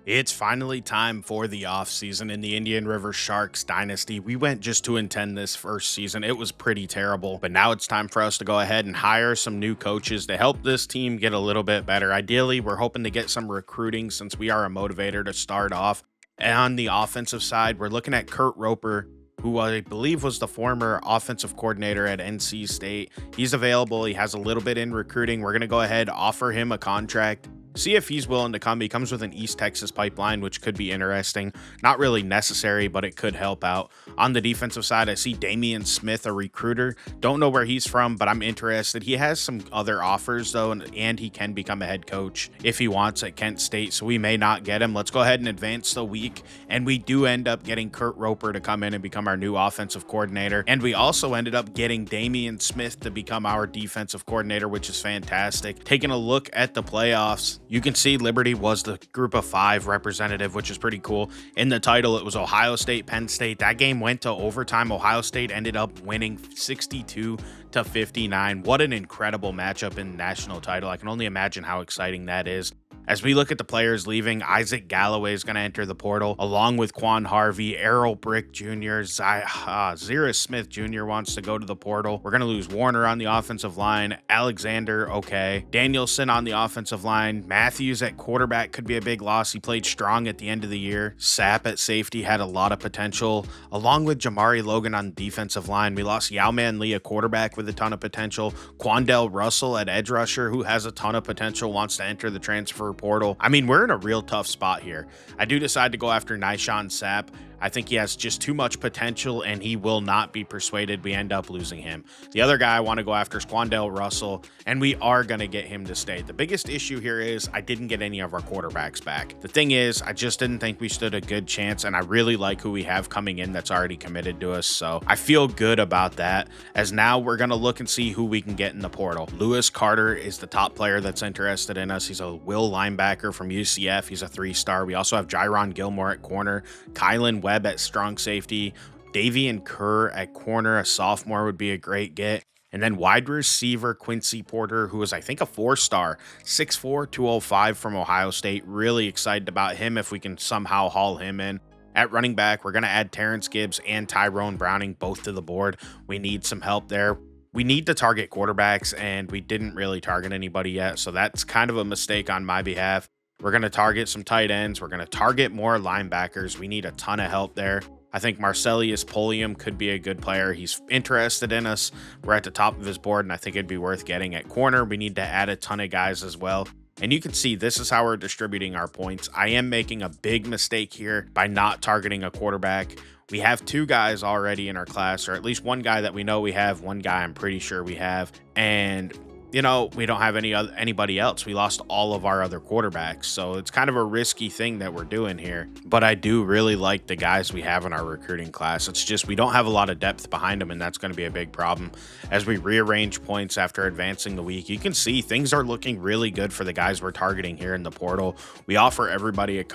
It's finally time for the offseason in the Indian River Sharks dynasty. We went just 2-10 this first season. It was pretty terrible, but now it's time for us to go ahead and hire some new coaches to help this team get a little bit better. Ideally, we're hoping to get some recruiting since we are a motivator to start off. And on the offensive side, we're looking at Kurt Roper, who I believe was the former offensive coordinator at NC State. He's available. He has a little bit in recruiting. We're going to go ahead, offer him a contract, see if he's willing to come. He comes with an East Texas pipeline, which could be interesting. Not really necessary, but it could help out. On the defensive side, I see Damian Smith, a recruiter. Don't know where he's from, but I'm interested. He has some other offers, though, and he can become a head coach if he wants at Kent State, so we may not get him. Let's go ahead and advance the week, and we do end up getting Kurt Roper to come in and become our new offensive coordinator, and we also ended up getting Damian Smith to become our defensive coordinator, which is fantastic. Taking a look at the playoffs, you can see Liberty was the group of 5 representative, which is pretty cool. In the title, it was Ohio State, Penn State. That game went to overtime. Ohio State ended up winning 62-59. What an incredible matchup in the national title. I can only imagine how exciting that is. As we look at the players leaving, Isaac Galloway is going to enter the portal, along with Quan Harvey, Errol Brick Jr., Zira Smith Jr. wants to go to the portal. We're going to lose Warner on the offensive line, Alexander, okay, Danielson on the offensive line, Matthews at quarterback could be a big loss. He played strong at the end of the year. Sapp at safety had a lot of potential, along with Jamari Logan on the defensive line. We lost Yauman Lee, a quarterback with a ton of potential. Quandell Russell at edge rusher, who has a ton of potential, wants to enter the transfer portal. I mean, we're in a real tough spot here. I do decide to go after Nyshawn Sapp. I think he has just too much potential, and he will not be persuaded. We end up losing him. The other guy I want to go after is Quandell Russell, and we are going to get him to stay. The biggest issue here is I didn't get any of our quarterbacks back. The thing is, I just didn't think we stood a good chance, and I really like who we have coming in that's already committed to us, so I feel good about that, as now we're going to look and see who we can get in the portal. Lewis Carter is the top player that's interested in us. He's a will linebacker from UCF. He's a 3-star. We also have Jaron Gilmore at corner, Kylan Webb at strong safety, Davian Kerr at corner, a sophomore, would be a great get. And then wide receiver Quincy Porter, who is, I think, a 4-star, 6'4", 205 from Ohio State. Really excited about him if we can somehow haul him in. At running back, we're going to add Terrence Gibbs and Tyrone Browning both to the board. We need some help there. We need to target quarterbacks, and we didn't really target anybody yet, so that's kind of a mistake on my behalf. We're going to target some tight ends. We're going to target more linebackers. We need a ton of help there. I think Marcellius Polium could be a good player. He's interested in us. We're at the top of his board, and I think it'd be worth getting at corner. We need to add a ton of guys as well. And you can see this is how we're distributing our points. I am making a big mistake here by not targeting a quarterback. We have 2 guys already in our class, or at least one guy that we know we have, one guy I'm pretty sure we have. And you know, we don't have anybody else. We lost all of our other quarterbacks, so it's kind of a risky thing that we're doing here. But I do really like the guys we have in our recruiting class. It's just we don't have a lot of depth behind them, and that's going to be a big problem. As we rearrange points after advancing the week, you can see things are looking really good for the guys we're targeting here in the portal. We offer everybody a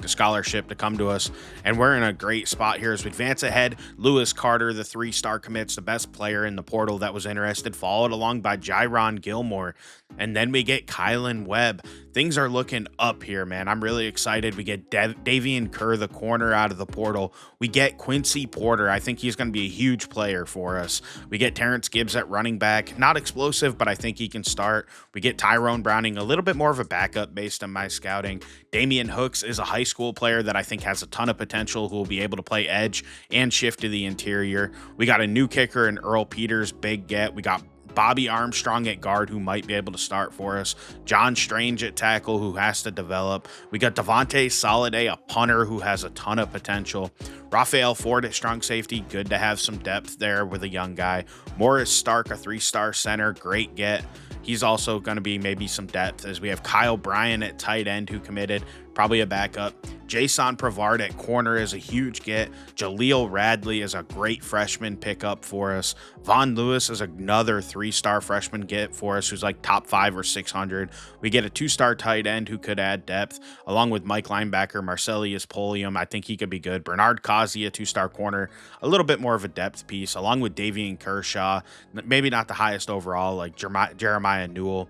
scholarship to come to us, and we're in a great spot here as we advance ahead. Lewis Carter, the 3-star commits, the best player in the portal that was interested, followed along by Jaron Gilmore, and then we get Kylan Webb. Things are looking up here, man. I'm really excited. We get Davian Kerr, the corner, out of the portal. We get Quincy Porter. I think he's going to be a huge player for us. We get Terrence Gibbs at running back. Not explosive, but I think he can start. We get Tyrone Browning, a little bit more of a backup based on my scouting. Damian Hooks is a high school player that I think has a ton of potential, who will be able to play edge and shift to the interior. We got a new kicker in Earl Peters, big get. We got Bobby Armstrong at guard, who might be able to start for us. John Strange at tackle, who has to develop. We got Devontae Soliday, a punter who has a ton of potential. Raphael Ford at strong safety, good to have some depth there with a young guy. Morris Stark, a 3-star center, great get. He's also going to be maybe some depth, as we have Kyle Bryan at tight end, who committed, probably a backup. Jason Pravard at corner is a huge get. Jaleel Radley is a great freshman pickup for us. Von Lewis is another 3-star freshman get for us, who's like top 5 or 600. We get a 2-star tight end who could add depth, along with Mike linebacker Marcellius Polium. I think he could be good. Bernard Kazi, a 2-star corner, a little bit more of a depth piece, along with Davian Kershaw. Maybe not the highest overall, like Jeremiah Newell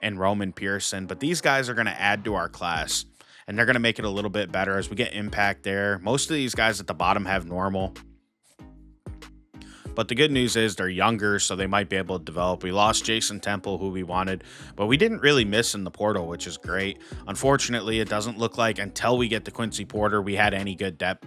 and Roman Pearson, but these guys are going to add to our class. and they're going to make it a little bit better as we get impact there. Most of these guys at the bottom have normal, but the good news is they're younger, so they might be able to develop. We lost Jason Temple, who we wanted, but we didn't really miss in the portal, which is great. Unfortunately, it doesn't look like until we get the Quincy Porter, we had any good dev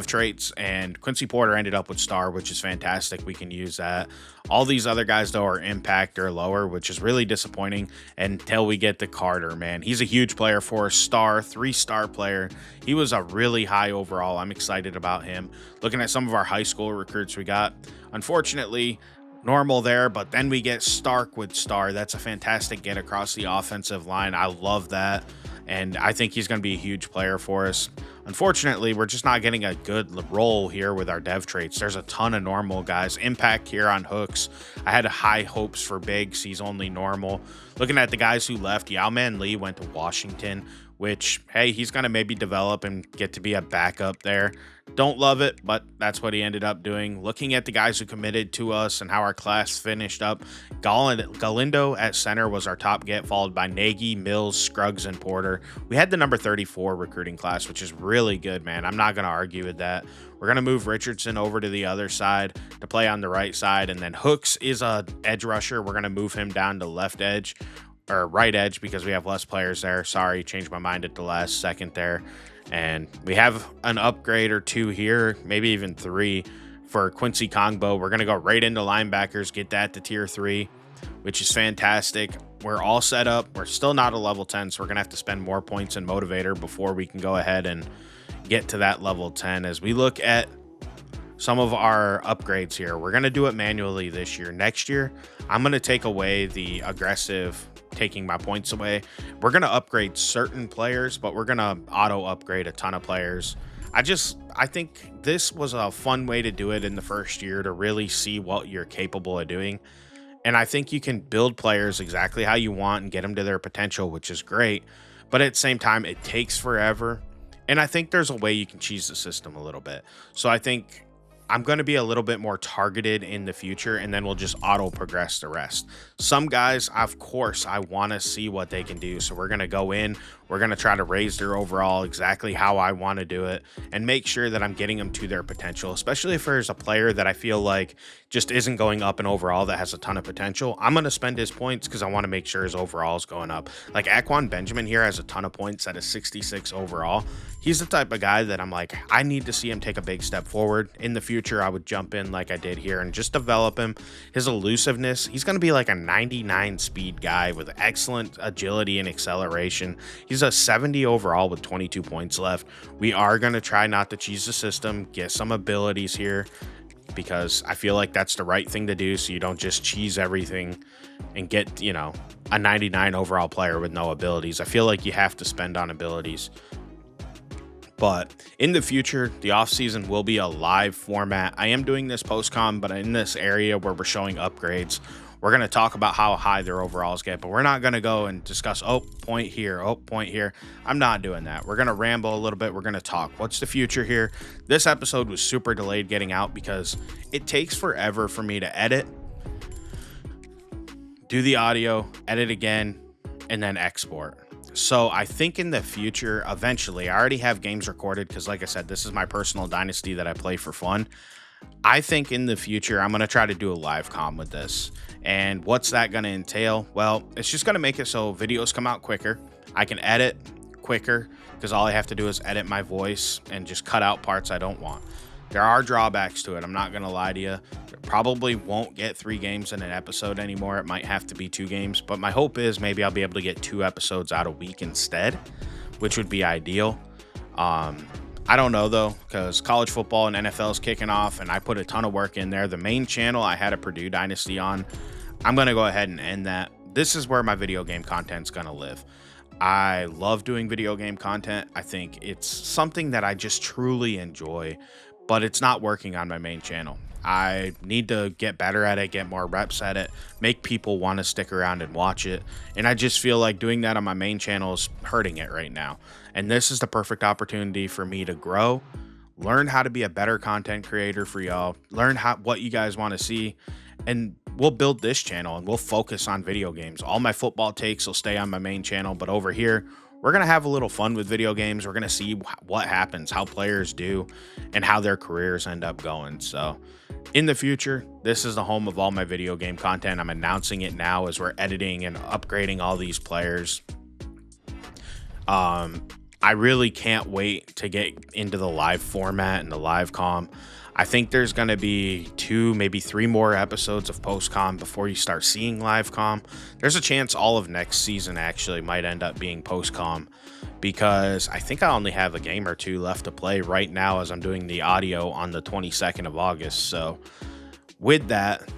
traits, and Quincy Porter ended up with star, which is fantastic. We can use that. All these other guys though are impact or lower, which is really disappointing until we get the Carter. Man, he's a huge player for a star, 3-star player. He was a really high overall. I'm excited about him. Looking at some of our high school recruits we got, unfortunately normal there, but then we get Stark with star. That's a fantastic get across the offensive line. I love that, and I think he's going to be a huge player for us. Unfortunately, we're just not getting a good role here with our dev traits. There's a ton of normal guys. Impact here on hooks. I had high hopes for Biggs. He's only normal. Looking at the guys who left, Yao Man Lee went to Washington, which, hey, he's going to maybe develop and get to be a backup there. Don't love it, but that's what he ended up doing. Looking at the guys who committed to us and how our class finished up, Galindo at center was our top get, followed by Nagy, Mills, Scruggs, and Porter. We had the number 34 recruiting class, which is really good, man. I'm not going to argue with that. We're going to move Richardson over to the other side to play on the right side, and then Hooks is a edge rusher. We're going to move him down to left edge, or right edge, because we have less players there. Sorry, changed my mind at the last second there. And we have an upgrade or two here, maybe even 3 for Quincy Kongbo. We're going to go right into linebackers, get that to tier 3, which is fantastic. We're all set up. We're still not a level 10, so we're going to have to spend more points in motivator before we can go ahead and get to that level 10. As we look at some of our upgrades here, we're going to do it manually this year. Next year, I'm going to take away the aggressive taking my points away. We're going to upgrade certain players, but we're going to auto upgrade a ton of players. I think this was a fun way to do it in the first year to really see what you're capable of doing. And I think you can build players exactly how you want and get them to their potential, which is great. But at the same time, it takes forever. And I think there's a way you can cheese the system a little bit. So I think I'm going to be a little bit more targeted in the future, and then we'll just auto progress the rest. Some guys, of course, I want to see what they can do. So we're going to go in, we're going to try to raise their overall exactly how I want to do it and make sure that I'm getting them to their potential, especially if there's a player that I feel like just isn't going up in overall that has a ton of potential. I'm going to spend his points because I want to make sure his overall is going up. Like Aquan Benjamin here has a ton of points at a 66 overall. He's the type of guy that I'm like, I need to see him take a big step forward. In the future, I would jump in like I did here and just develop him. His elusiveness, he's going to be like a 99 speed guy with excellent agility and acceleration. He's a 70 overall with 22 points left. We are going to try not to cheese the system, get some abilities here, because I feel like that's the right thing to do, so you don't just cheese everything and get, a 99 overall player with no abilities. I feel like you have to spend on abilities. But in the future, the offseason will be a live format. I am doing this post-com, but in this area where we're showing upgrades, we're going to talk about how high their overalls get, but we're not going to go and discuss, point here, point here. I'm not doing that. We're going to ramble a little bit. We're going to talk. What's the future here? This episode was super delayed getting out because it takes forever for me to edit, do the audio, edit again, and then export. So I think in the future, eventually, I already have games recorded because, like I said, this is my personal dynasty that I play for fun. I think in the future, I'm going to try to do a live comm with this. And what's that going to entail? Well, it's just going to make it so videos come out quicker. I can edit quicker because all I have to do is edit my voice and just cut out parts I don't want. There are drawbacks to it. I'm not going to lie to you. Probably won't get 3 games in an episode anymore. It might have to be 2 games, but my hope is maybe I'll be able to get 2 episodes out a week instead, which would be ideal. I don't know though, because college football and NFL is kicking off and I put a ton of work in there. The main channel I had a Purdue Dynasty on. I'm going to go ahead and end that. This is where my video game content's going to live. I love doing video game content. I think it's something that I just truly enjoy, but it's not working on my main channel. I need to get better at it, get more reps at it, make people want to stick around and watch it. And I just feel like doing that on my main channel is hurting it right now. And this is the perfect opportunity for me to grow, learn how to be a better content creator for y'all, learn what you guys want to see, and we'll build this channel and we'll focus on video games. All my football takes will stay on my main channel, but over here, we're going to have a little fun with video games. We're going to see what happens, how players do, and how their careers end up going. So in the future, this is the home of all my video game content. I'm announcing it now as we're editing and upgrading all these players. I really can't wait to get into the live format and the live comm. I think there's going to be 2, maybe 3 more episodes of post-com before you start seeing live comm. There's a chance all of next season actually might end up being post-com, because I think I only have a game or 2 left to play right now as I'm doing the audio on the 22nd of August. So with that,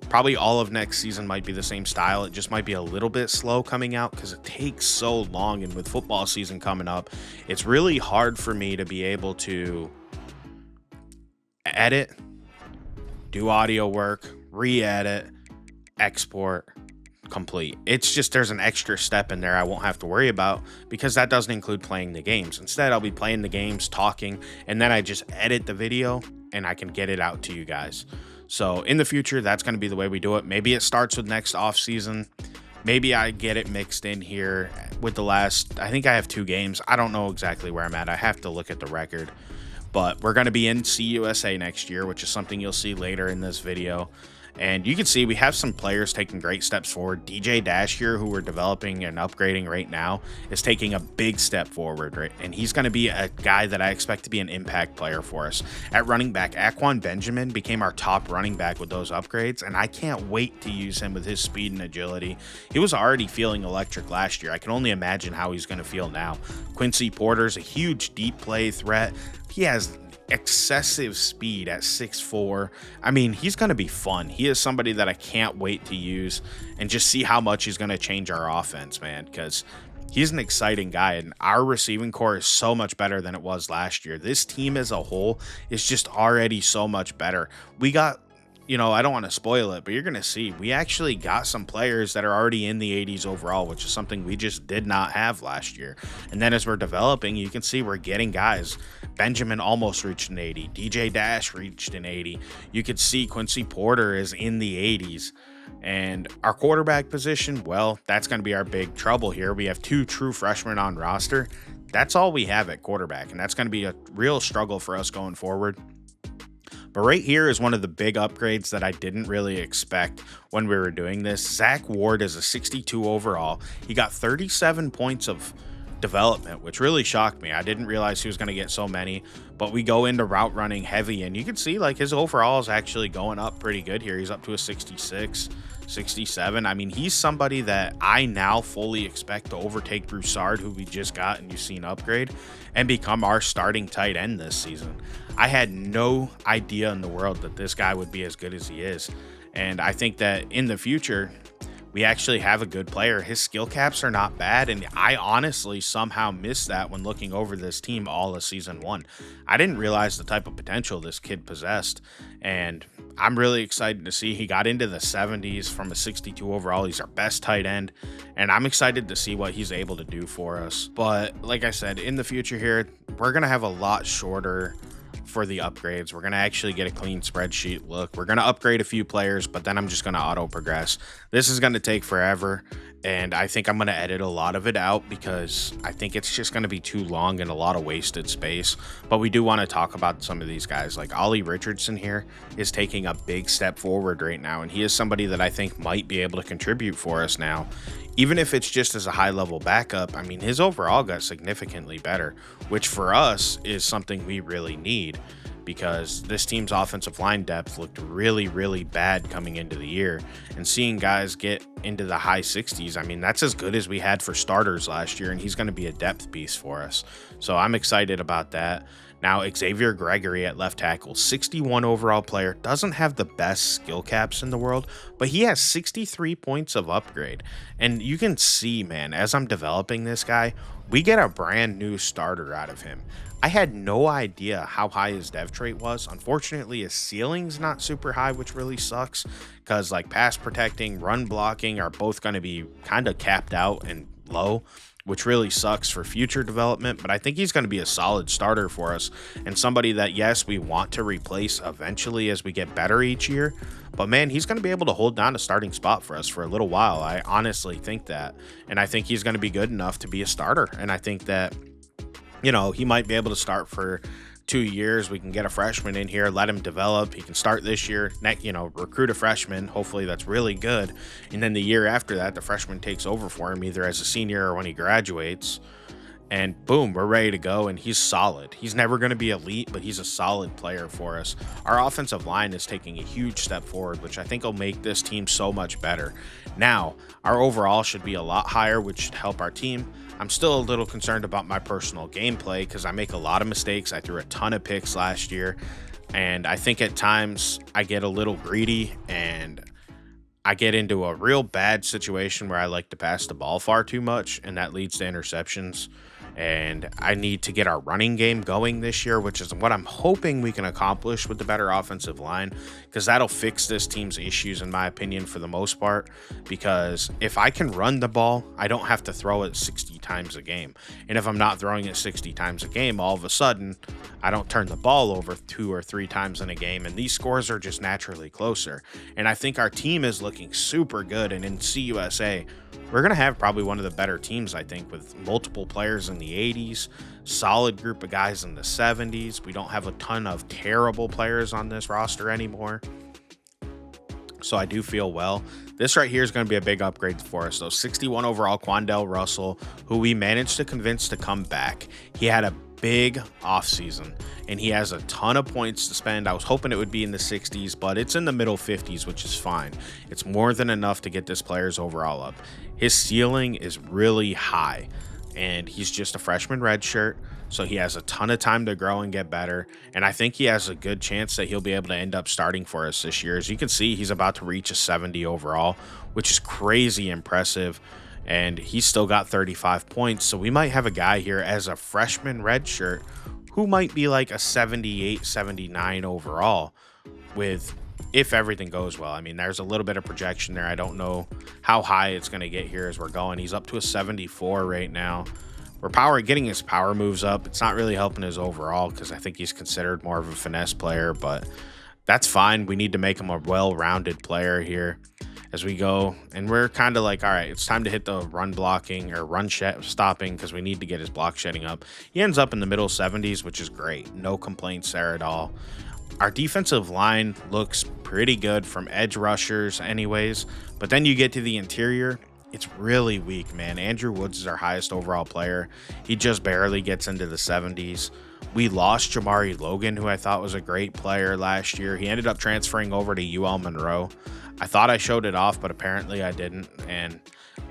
probably all of next season might be the same style. It just might be a little bit slow coming out because it takes so long. And with football season coming up, it's really hard for me to be able to edit, do audio work, re-edit, export, complete. It's just, there's an extra step in there I won't have to worry about because that doesn't include playing the games. Instead, I'll be playing the games, talking, and then I just edit the video and I can get it out to you guys. So in the future, that's going to be the way we do it. Maybe it starts with next off season. Maybe I get it mixed in here with the last, I think I have 2 games. I don't know exactly where I'm at. I have to look at the record. But we're going to be in CUSA next year, which is something you'll see later in this video. And you can see we have some players taking great steps forward. DJ Dash here, who we're developing and upgrading right now, is taking a big step forward, right? And he's going to be a guy that I expect to be an impact player for us. At running back, Aquan Benjamin became our top running back with those upgrades, and I can't wait to use him with his speed and agility. He was already feeling electric last year. I can only imagine how he's going to feel now. Quincy Porter's a huge deep play threat. He has excessive speed at 6'4". I mean, he's going to be fun. He is somebody that I can't wait to use and just see how much he's going to change our offense, man, because he's an exciting guy, and our receiving core is so much better than it was last year. This team as a whole is just already so much better. We got, you know, I don't want to spoil it, but you're going to see we actually got some players that are already in the 80s overall, which is something we just did not have last year. And then as we're developing, you can see we're getting guys. Benjamin almost reached an 80. DJ Dash reached an 80. You could see Quincy Porter is in the 80s. And our quarterback position, well, that's going to be our big trouble here. We have 2 true freshmen on roster. That's all we have at quarterback, and that's going to be a real struggle for us going forward. But right here is one of the big upgrades that I didn't really expect when we were doing this. Zach Ward is a 62 overall. He got 37 points of development, which really shocked me. I didn't realize he was going to get so many, but we go into route running heavy, and you can see like his overall is actually going up pretty good here. He's up to a 66, 67. I mean, he's somebody that I now fully expect to overtake Broussard, who we just got and you've seen upgrade, and become our starting tight end this season. I had no idea in the world that this guy would be as good as he is, and I think that in the future we actually have a good player. His skill caps are not bad, and I honestly somehow missed that when looking over this team all of season 1. I didn't realize the type of potential this kid possessed, and I'm really excited to see he got into the 70s from a 62 overall. He's our best tight end, and I'm excited to see what he's able to do for us. But like I said, in the future here, we're going to have a lot shorter for the upgrades. We're going to actually get a clean spreadsheet look. We're going to upgrade a few players, but then I'm just going to auto progress. This is going to take forever, and I think I'm going to edit a lot of it out because I think it's just going to be too long and a lot of wasted space. But we do want to talk about some of these guys. Like Ollie Richardson here is taking a big step forward right now, and he is somebody that I think might be able to contribute for us now. Even if it's just as a high-level backup, I mean, his overall got significantly better, which for us is something we really need because this team's offensive line depth looked really, really bad coming into the year. And seeing guys get into the high 60s, I mean, that's as good as we had for starters last year, and he's going to be a depth piece for us. So I'm excited about that. Now, Xavier Gregory at left tackle, 61 overall player, doesn't have the best skill caps in the world, but he has 63 points of upgrade. And you can see, man, as I'm developing this guy, we get a brand new starter out of him. I had no idea how high his dev trait was. Unfortunately, his ceiling's not super high, which really sucks because like pass protecting, run blocking are both going to be kind of capped out and low, which really sucks for future development, but I think he's going to be a solid starter for us and somebody that, yes, we want to replace eventually as we get better each year. But man, he's going to be able to hold down a starting spot for us for a little while. I honestly think that. And I think he's going to be good enough to be a starter. And I think that, he might be able to start for 2 years. We can get a freshman in here, let him develop. He can start this year, recruit a freshman. Hopefully that's really good. And then the year after that, the freshman takes over for him either as a senior or when he graduates. And boom, we're ready to go. And he's solid. He's never going to be elite, but he's a solid player for us. Our offensive line is taking a huge step forward, which I think will make this team so much better. Now, our overall should be a lot higher, which should help our team. I'm still a little concerned about my personal gameplay because I make a lot of mistakes. I threw a ton of picks last year, and I think at times I get a little greedy and I get into a real bad situation where I like to pass the ball far too much, and that leads to interceptions. And I need to get our running game going this year, which is what I'm hoping we can accomplish with the better offensive line, because that'll fix this team's issues, in my opinion, for the most part. Because if I can run the ball, I don't have to throw it 60 times a game. And if I'm not throwing it 60 times a game, all of a sudden, I don't turn the ball over 2 or 3 times in a game, and these scores are just naturally closer. And I think our team is looking super good, and in CUSA, we're going to have probably one of the better teams, I think, with multiple players in the 80s, solid group of guys in the 70s. We don't have a ton of terrible players on this roster anymore. So I do feel well. This right here is going to be a big upgrade for us, though. 61 overall, Quandell Russell, who we managed to convince to come back. He had a big offseason, and he has a ton of points to spend. I was hoping it would be in the 60s, but it's in the middle 50s, which is fine. It's more than enough to get this player's overall up. His ceiling is really high, and he's just a freshman redshirt, so he has a ton of time to grow and get better, and I think he has a good chance that he'll be able to end up starting for us this year. As you can see, he's about to reach a 70 overall, which is crazy impressive, and he's still got 35 points, so we might have a guy here as a freshman redshirt who might be like a 78, 79 overall if everything goes well. I mean, there's a little bit of projection there. I don't know how high it's going to get here as we're going. He's up to a 74 right now. We're getting his power moves up. It's not really helping his overall because I think he's considered more of a finesse player, but that's fine. We need to make him a well-rounded player here as we go. And we're kind of like, all right, it's time to hit the run blocking or run stopping because we need to get his block shedding up. He ends up in the middle 70s, which is great. No complaints there at all. Our defensive line looks pretty good from edge rushers anyways, but then you get to the interior, it's really weak, man. Andrew Woods is our highest overall player. He just barely gets into the 70s. We lost Jamari Logan, who I thought was a great player last year. He ended up transferring over to UL Monroe. I thought I showed it off, but apparently I didn't. And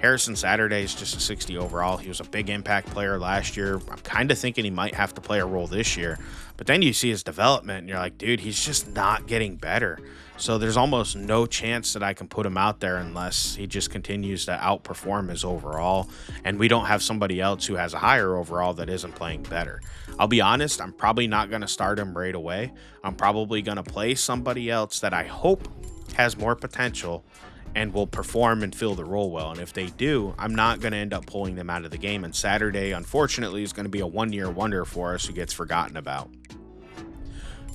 Harrison Saturday is just a 60 overall. He was a big impact player last year. I'm kind of thinking he might have to play a role this year. But then you see his development, and you're like, dude, he's just not getting better. So there's almost no chance that I can put him out there unless he just continues to outperform his overall. And we don't have somebody else who has a higher overall that isn't playing better. I'll be honest, I'm probably not going to start him right away. I'm probably going to play somebody else that I hope has more potential and will perform and fill the role well. And if they do, I'm not going to end up pulling them out of the game. And Saturday, unfortunately, is going to be a one-year wonder for us who gets forgotten about.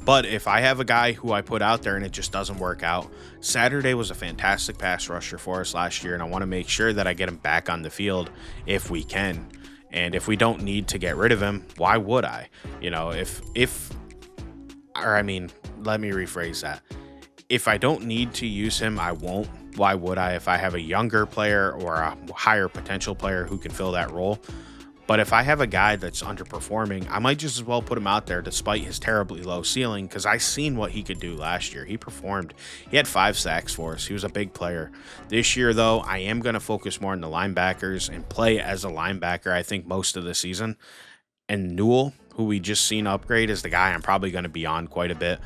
But if I have a guy who I put out there and it just doesn't work out, Saturday was a fantastic pass rusher for us last year, and I want to make sure that I get him back on the field if we can. And if we don't need to get rid of him, why would I? Let me rephrase that. If I don't need to use him, I won't. Why would I if I have a younger player or a higher potential player who can fill that role? But if I have a guy that's underperforming, I might just as well put him out there despite his terribly low ceiling, because I seen what he could do last year. He performed. He had 5 sacks for us. He was a big player. This year, though, I am going to focus more on the linebackers and play as a linebacker, I think, most of the season. And Newell, who we just seen upgrade, is the guy I'm probably going to be on quite a bit.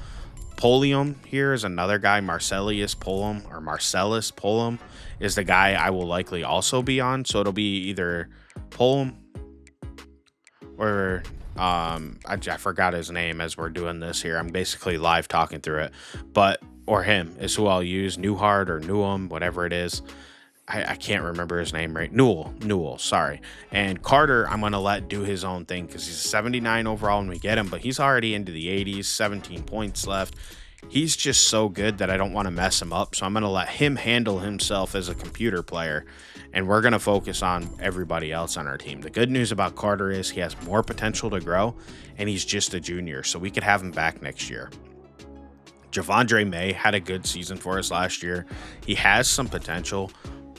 Polium here is another guy. Marcellus Polium is the guy I will likely also be on. So it'll be either Polium or I forgot his name as we're doing this here. I'm basically live talking through it, or him is who I'll use. Newhart or Newham, whatever it is. I can't remember his name right. Newell, sorry. And Carter, I'm gonna let do his own thing because he's 79 overall when we get him, but he's already into the 80s, 17 points left. He's just so good that I don't want to mess him up. So I'm gonna let him handle himself as a computer player, and we're gonna focus on everybody else on our team. The good news about Carter is he has more potential to grow, and he's just a junior, so we could have him back next year. Javondre May had a good season for us last year. He has some potential,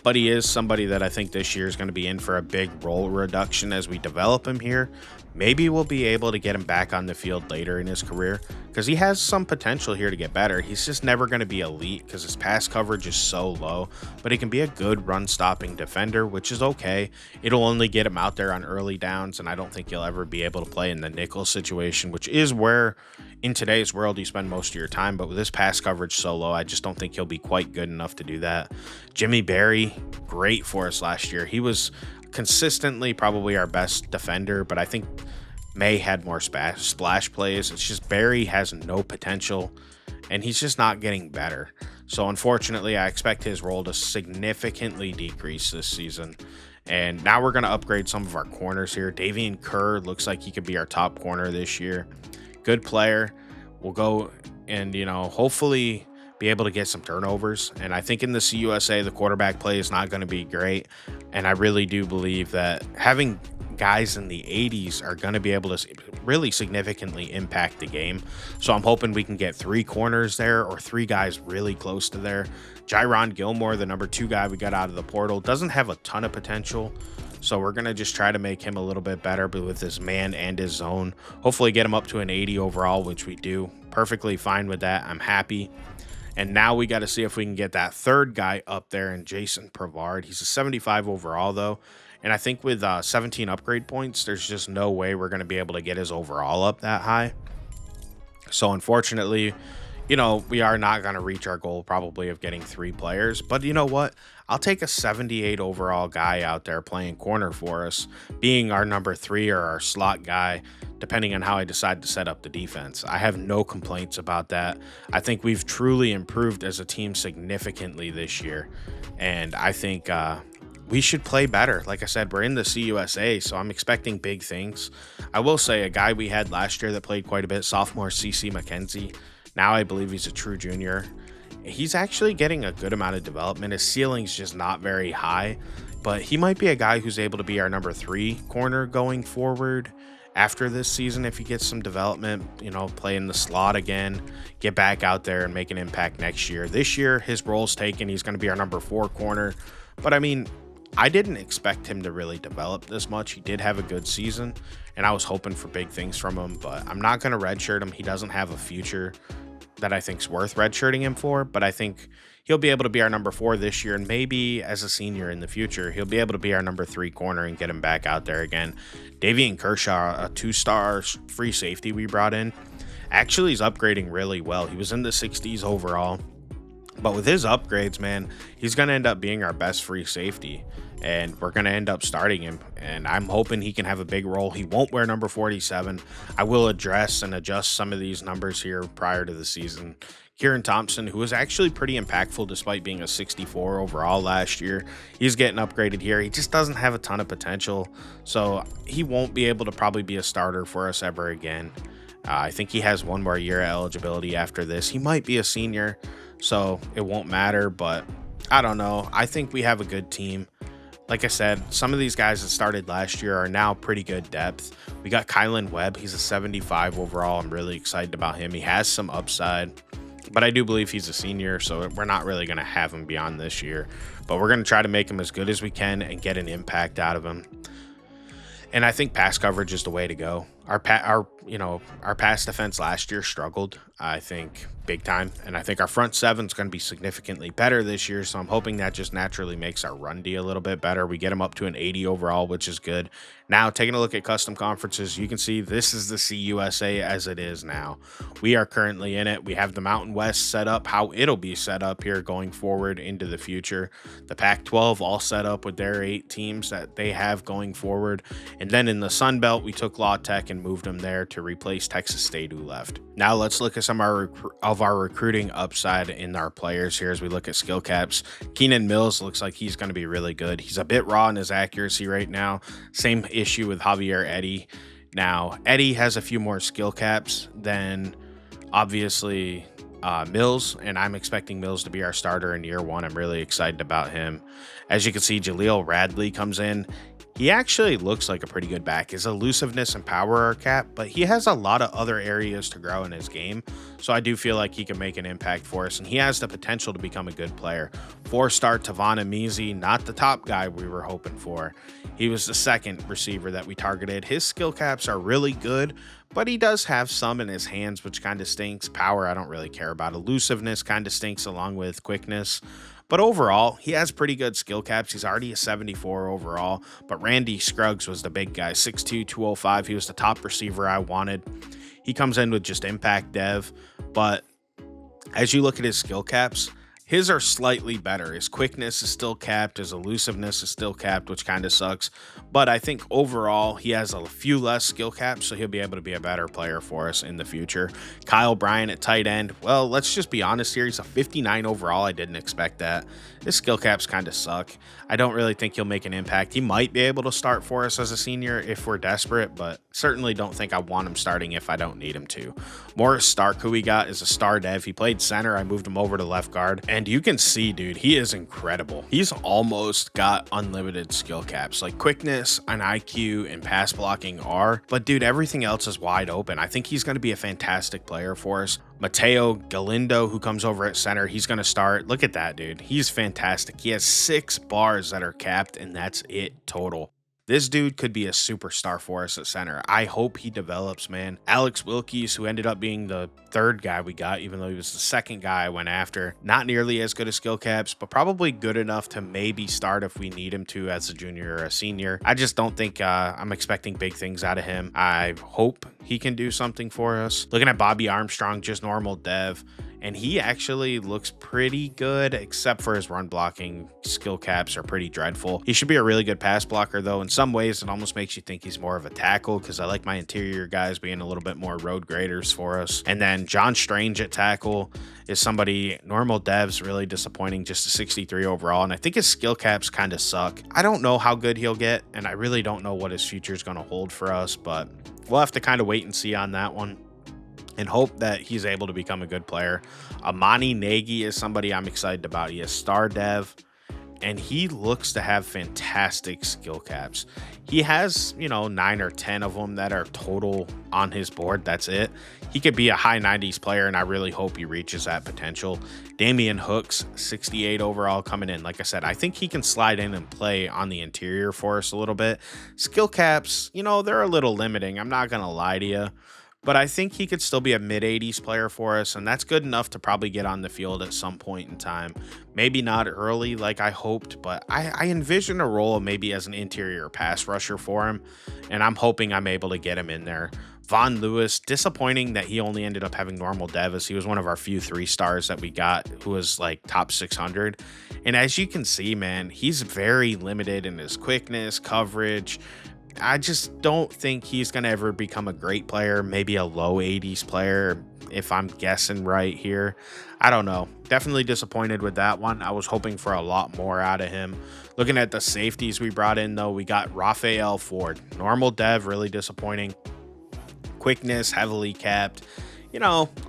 but he is somebody that I think this year is going to be in for a big role reduction as we develop him here. Maybe we'll be able to get him back on the field later in his career because he has some potential here to get better. He's just never going to be elite because his pass coverage is so low, but he can be a good run stopping defender, which is okay. It'll only get him out there on early downs, and I don't think he'll ever be able to play in the nickel situation, which is where in today's world you spend most of your time. But with his pass coverage so low, I just don't think he'll be quite good enough to do that. Jimmy Berry, great for us last year. He was consistently probably our best defender, but I think May had more splash plays. It's just Barry has no potential, and he's just not getting better. So unfortunately, I expect his role to significantly decrease this season. And now we're going to upgrade some of our corners here. Davian Kerr looks like he could be our top corner this year. Good player. We'll go and, hopefully be able to get some turnovers. And I think in the CUSA, the quarterback play is not going to be great. And I really do believe that having guys in the 80s are going to be able to really significantly impact the game. So I'm hoping we can get 3 corners there or 3 guys really close to there. Jaron Gilmore, the number 2 guy we got out of the portal, doesn't have a ton of potential. So we're going to just try to make him a little bit better, but with his man and his zone, hopefully get him up to an 80 overall, which we do. Perfectly fine with that. I'm happy. And now we got to see if we can get that 3rd guy up there, and Jason Prevard. He's a 75 overall, though. And I think with 17 upgrade points, there's just no way we're going to be able to get his overall up that high. So unfortunately, we are not going to reach our goal probably of getting 3 players. But you know what? I'll take a 78 overall guy out there playing corner for us, being our number 3 or our slot guy, depending on how I decide to set up the defense. I have no complaints about that. I think we've truly improved as a team significantly this year. And I think we should play better. Like I said, we're in the CUSA, so I'm expecting big things. I will say a guy we had last year that played quite a bit, sophomore CC McKenzie. Now I believe he's a true junior. He's actually getting a good amount of development. His ceiling's just not very high, but he might be a guy who's able to be our number 3 corner going forward after this season if he gets some development, play in the slot again, get back out there and make an impact next year. This year, his role's taken. He's going to be our number 4 corner. But I mean, I didn't expect him to really develop this much. He did have a good season, and I was hoping for big things from him, but I'm not going to redshirt him. He doesn't have a future that I think's worth redshirting him for, but I think he'll be able to be our number 4 this year, and maybe as a senior in the future, he'll be able to be our number 3 corner and get him back out there again. Davian Kershaw, a 2-star free safety we brought in, actually is upgrading really well. He was in the 60s overall, but with his upgrades, man, he's going to end up being our best free safety, and we're going to end up starting him, and I'm hoping he can have a big role. He won't wear number 47. I will address and adjust some of these numbers here prior to the season. Kieran Thompson, who was actually pretty impactful despite being a 64 overall last year, he's getting upgraded here. He just doesn't have a ton of potential, so he won't be able to probably be a starter for us ever again. I think he has 1 more year of eligibility after this. He might be a senior, so it won't matter, but I don't know. I think we have a good team. Like I said, some of these guys that started last year are now pretty good depth. We got Kylan Webb. He's a 75 overall. I'm really excited about him. He has some upside, but I do believe he's a senior, so we're not really going to have him beyond this year. But we're going to try to make him as good as we can and get an impact out of him. And I think pass coverage is the way to go. Our pass defense last year struggled, I think, big time. And I think our front 7 is going to be significantly better this year. So I'm hoping that just naturally makes our run D a little bit better. We get him up to an 80 overall, which is good. Now, taking a look at custom conferences, you can see this is the CUSA as it is now. We are currently in it. We have the Mountain West set up, how it'll be set up here going forward into the future. The Pac-12 all set up with their 8 teams that they have going forward. And then in the Sun Belt, we took Law Tech and and moved him there to replace Texas State, who left. Now let's look at some of our recruiting upside in our players here as we look at skill caps. Keenan Mills looks like he's going to be really good. He's a bit raw in his accuracy right now. Same issue with Javier Eddy. Now, Eddy has a few more skill caps than obviously Mills, and I'm expecting Mills to be our starter in year one. I'm really excited about him. As you can see, Jaleel Radley comes in. He actually looks like a pretty good back. His elusiveness and power are capped, but he has a lot of other areas to grow in his game. So I do feel like he can make an impact for us, and he has the potential to become a good player. 4-star Tavon Amizi, not the top guy we were hoping for. He was the second receiver that we targeted. His skill caps are really good, but he does have some in his hands, which kind of stinks. Power, I don't really care about. Elusiveness kind of stinks along with quickness. But overall, he has pretty good skill caps. He's already a 74 overall. But Randy Scruggs was the big guy, 6'2", 205. He was the top receiver I wanted. He comes in with just impact dev. But as you look at his skill caps, his are slightly better. His quickness is still capped. His elusiveness is still capped, which kind of sucks. But I think overall, he has a few less skill caps, so he'll be able to be a better player for us in the future. Kyle Bryant at tight end. Well, let's just be honest here. He's a 59 overall. I didn't expect that. His skill caps kind of suck. I don't really think he'll make an impact. He might be able to start for us as a senior if we're desperate, but certainly don't think I want him starting if I don't need him to. Morris Stark, who we got, is a star dev. He played center. I moved him over to left guard. And you can see, dude, he is incredible. He's almost got unlimited skill caps. Like quickness and IQ and pass blocking are. But, dude, everything else is wide open. I think he's going to be a fantastic player for us. Mateo Galindo, who comes over at center, he's going to start. Look at that, dude. He's fantastic. He has 6 bars that are capped, and that's it total. This dude could be a superstar for us at center. I hope he develops, man. Alex Wilkies, who ended up being the 3rd guy we got, even though he was the 2nd guy I went after. Not nearly as good as skill caps, but probably good enough to maybe start if we need him to as a junior or a senior. I just don't think I'm expecting big things out of him. I hope he can do something for us. Looking at Bobby Armstrong, just normal dev. And he actually looks pretty good, except for his run blocking skill caps are pretty dreadful. He should be a really good pass blocker, though. In some ways, it almost makes you think he's more of a tackle, because I like my interior guys being a little bit more road graders for us. And then John Strange at tackle is somebody, normal devs, really disappointing, just a 63 overall. And I think his skill caps kind of suck. I don't know how good he'll get, and I really don't know what his future is going to hold for us, but we'll have to kind of wait and see on that one and hope that he's able to become a good player. Amani Nagy is somebody I'm excited about. He is star dev, and he looks to have fantastic skill caps. He has, 9 or 10 of them that are total on his board. That's it. He could be a high 90s player, and I really hope he reaches that potential. Damian Hooks, 68 overall coming in. Like I said, I think he can slide in and play on the interior for us a little bit. Skill caps, they're a little limiting. I'm not going to lie to you. But I think he could still be a mid-80s player for us, and that's good enough to probably get on the field at some point in time. Maybe not early like I hoped, but I envision a role maybe as an interior pass rusher for him, and I'm hoping I'm able to get him in there. Von Lewis, disappointing that he only ended up having normal dev, as he was one of our few 3-stars that we got who was like top 600. And as you can see, man, he's very limited in his quickness, coverage. I just don't think he's going to ever become a great player, maybe a low 80s player, if I'm guessing right here. I don't know. Definitely disappointed with that one. I was hoping for a lot more out of him. Looking at the safeties we brought in, though, we got Raphael Ford. Normal dev, really disappointing. Quickness, heavily capped.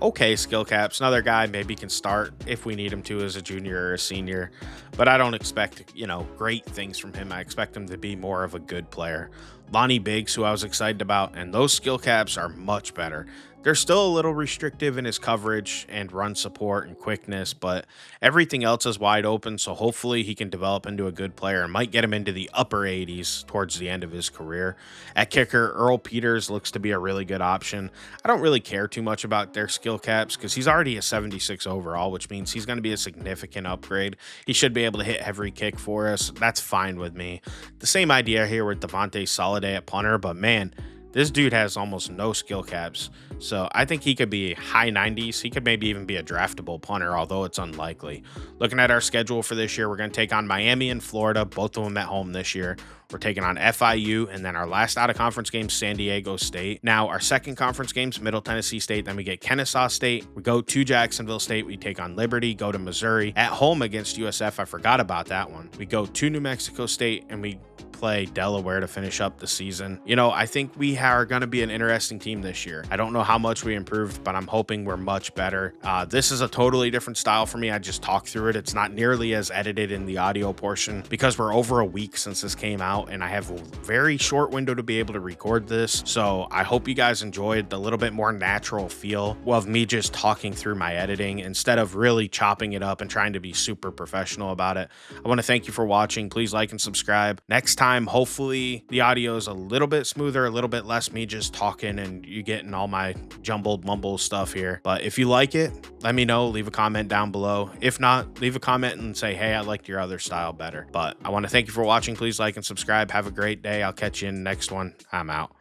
Okay skill caps. Another guy maybe can start if we need him to as a junior or a senior. But I don't expect, great things from him. I expect him to be more of a good player. Lonnie Biggs, who I was excited about, and those skill caps are much better. They're still a little restrictive in his coverage and run support and quickness, but everything else is wide open, so hopefully he can develop into a good player and might get him into the upper 80s towards the end of his career. At kicker, Earl Peters looks to be a really good option. I don't really care too much about their skill caps because he's already a 76 overall, which means he's going to be a significant upgrade. He should be able to hit every kick for us. That's fine with me. The same idea here with Devontae Soliday at punter, but man, this dude has almost no skill caps, so I think he could be high 90s. He could maybe even be a draftable punter, although it's unlikely. Looking at our schedule for this year, we're going to take on Miami and Florida, both of them at home this year. We're taking on FIU, and then our last out-of-conference game, San Diego State. Now, our second conference game's Middle Tennessee State. Then we get Kennesaw State. We go to Jacksonville State. We take on Liberty, go to Missouri. At home against USF, I forgot about that one. We go to New Mexico State, and we play Delaware to finish up the season. You know, I think we are going to be an interesting team this year. I don't know how much we improved, but I'm hoping we're much better. This is a totally different style for me. I just talk through it. It's not nearly as edited in the audio portion because we're over a week since this came out, and I have a very short window to be able to record this. So I hope you guys enjoyed the little bit more natural feel of me just talking through my editing instead of really chopping it up and trying to be super professional about it. I want to thank you for watching. Please like and subscribe. Next time, hopefully the audio is a little bit smoother, a little bit less me just talking and you getting all my jumbled mumble stuff here. But if you like it, let me know. Leave a comment down below. If not, leave a comment and say, hey, I liked your other style better. But I want to thank you for watching. Please like and subscribe. Have a great day. I'll catch you in the next one. I'm out.